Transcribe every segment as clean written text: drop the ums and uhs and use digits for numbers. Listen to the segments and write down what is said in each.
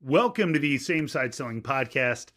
Welcome to the Same Side Selling Podcast.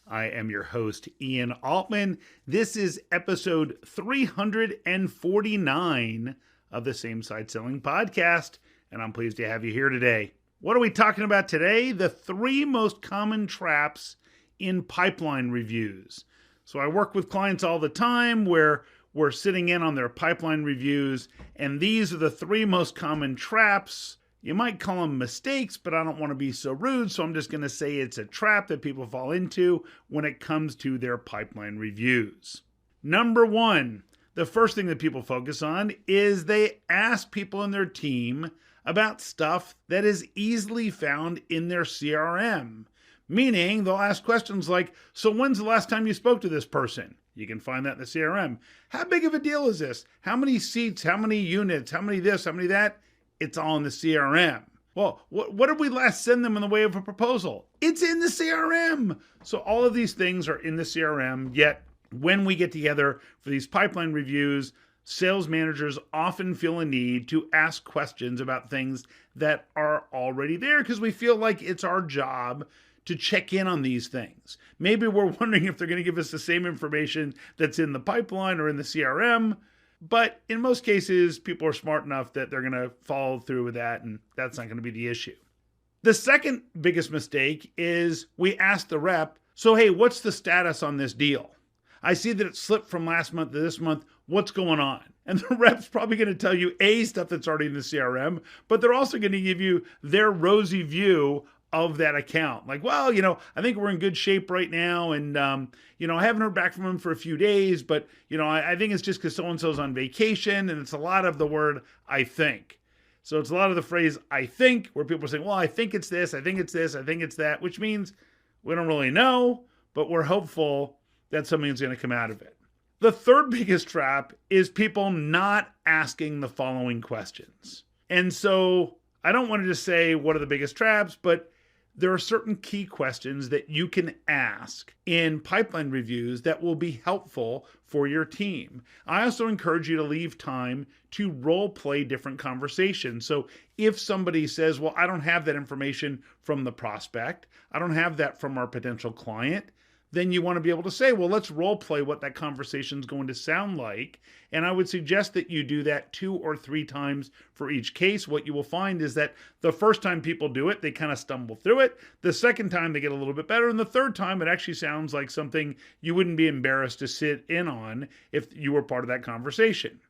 I am your host, Ian Altman. This is episode 349 of the Same Side Selling Podcast, and I'm pleased to have you here today. What are we talking about today? The 3 most common traps in pipeline reviews. So I work with clients all the time where we're sitting in on their pipeline reviews, and these are the 3 most common traps. You might call them mistakes, but I don't want to be so rude, so I'm just going to say it's a trap that people fall into when it comes to their pipeline reviews. Number 1, the first thing that people focus on is they ask people in their team about stuff that is easily found in their CRM. Meaning, they'll ask questions like, so when's the last time you spoke to this person? You can find that in the CRM. How big of a deal is this? How many seats? How many units? How many this? How many that? It's all in the CRM. Well, what did we last send them in the way of a proposal? It's in the CRM. So all of these things are in the CRM, yet when we get together for these pipeline reviews, sales managers often feel a need to ask questions about things that are already there because we feel like it's our job to check in on these things. Maybe we're wondering if they're going to give us the same information that's in the pipeline or in the CRM. But in most cases, people are smart enough that they're going to follow through with that, and that's not going to be the issue. The second biggest mistake is we ask the rep, so hey, what's the status on this deal? I see that it slipped from last month to this month. What's going on? And the rep's probably going to tell you stuff that's already in the CRM, but they're also going to give you their rosy view of that account. Like, well, I think we're in good shape right now. And, I haven't heard back from him for a few days, but, I think it's just because so-and-so's on vacation. And it's a lot of the word, I think. So it's a lot of the phrase, I think, where people are saying, well, I think it's this, I think it's this, I think it's that, which means we don't really know, but we're hopeful that something's going to come out of it. The third biggest trap is people not asking the following questions. And so I don't want to just say, what are the biggest traps, but there are certain key questions that you can ask in pipeline reviews that will be helpful for your team. I also encourage you to leave time to role play different conversations. So if somebody says, well, I don't have that information from the prospect, I don't have that from our potential client, then you want to be able to say, well, let's role play what that conversation is going to sound like. And I would suggest that you do that 2 or 3 times for each case. What you will find is that the first time people do it, they kind of stumble through it. The second time they get a little bit better. And the third time it actually sounds like something you wouldn't be embarrassed to sit in on if you were part of that conversation.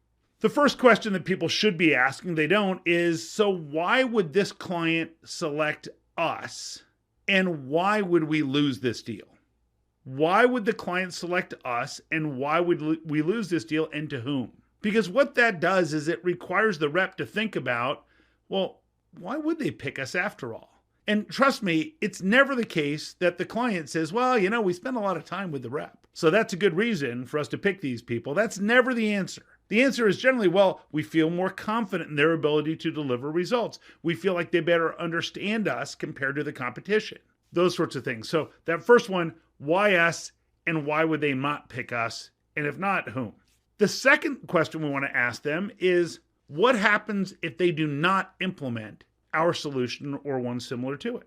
The first question that people should be asking, they don't, is, so why would this client select us? And why would we lose this deal? Why would the client select us, and why would we lose this deal, and to whom? Because what that does is it requires the rep to think about, well, why would they pick us after all? And trust me, it's never the case that the client says, well, we spend a lot of time with the rep, so that's a good reason for us to pick these people. That's never the answer. The answer is generally, well, we feel more confident in their ability to deliver results. We feel like they better understand us compared to the competition. Those sorts of things. So that first one, why us, and why would they not pick us? And if not, whom? The second question we want to ask them is, what happens if they do not implement our solution or one similar to it?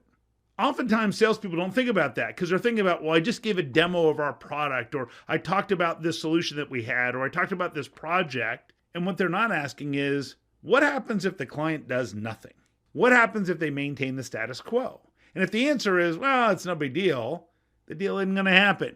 Oftentimes, salespeople don't think about that because they're thinking about, well, I just gave a demo of our product, or I talked about this solution that we had, or I talked about this project. And what they're not asking is, what happens if the client does nothing? What happens if they maintain the status quo? And if the answer is, well, it's no big deal, the deal isn't going to happen.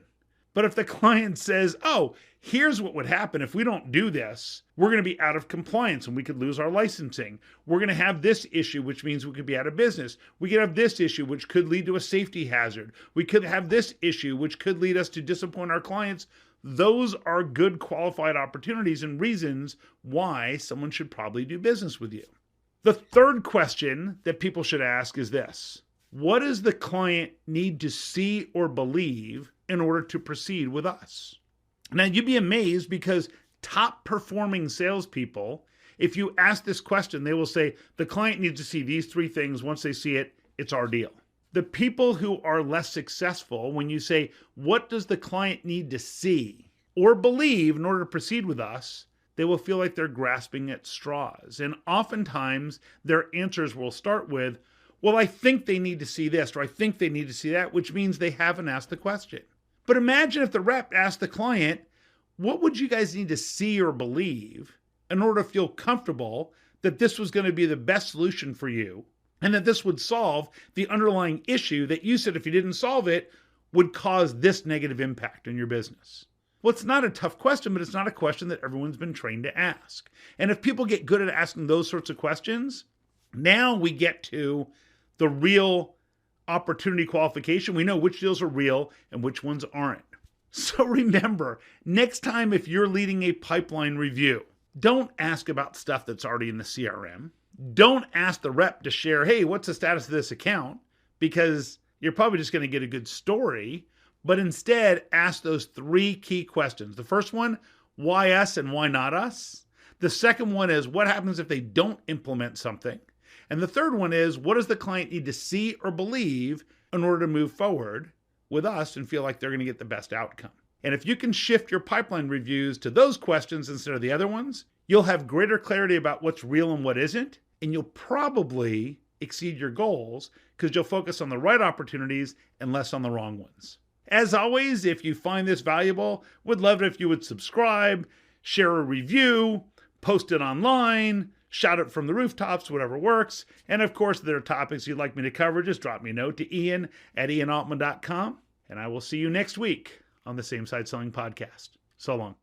But if the client says, oh, here's what would happen if we don't do this, we're going to be out of compliance and we could lose our licensing. We're going to have this issue, which means we could be out of business. We could have this issue, which could lead to a safety hazard. We could have this issue, which could lead us to disappoint our clients. Those are good qualified opportunities and reasons why someone should probably do business with you. The third question that people should ask is this. What does the client need to see or believe in order to proceed with us? Now, you'd be amazed because top performing salespeople, if you ask this question, they will say, the client needs to see these 3 things. Once they see it, it's our deal. The people who are less successful, when you say, what does the client need to see or believe in order to proceed with us, they will feel like they're grasping at straws. And oftentimes, their answers will start with, well, I think they need to see this, or I think they need to see that, which means they haven't asked the question. But imagine if the rep asked the client, what would you guys need to see or believe in order to feel comfortable that this was going to be the best solution for you and that this would solve the underlying issue that you said if you didn't solve it would cause this negative impact in your business? Well, it's not a tough question, but it's not a question that everyone's been trained to ask. And if people get good at asking those sorts of questions, now we get to the real opportunity qualification. We know which deals are real and which ones aren't. So remember, next time if you're leading a pipeline review, don't ask about stuff that's already in the CRM. Don't ask the rep to share, hey, what's the status of this account? Because you're probably just going to get a good story. But instead, ask those 3 key questions. The first one, why us and why not us? The second one is, what happens if they don't implement something? And the third one is, what does the client need to see or believe in order to move forward with us and feel like they're going to get the best outcome? And if you can shift your pipeline reviews to those questions instead of the other ones, you'll have greater clarity about what's real and what isn't, and you'll probably exceed your goals because you'll focus on the right opportunities and less on the wrong ones. As always, if you find this valuable, would love it if you would subscribe, share a review, post it online, shout it from the rooftops, whatever works. And of course, if there are topics you'd like me to cover, just drop me a note to ian@ianaltman.com. And I will see you next week on the Same Side Selling Podcast. So long.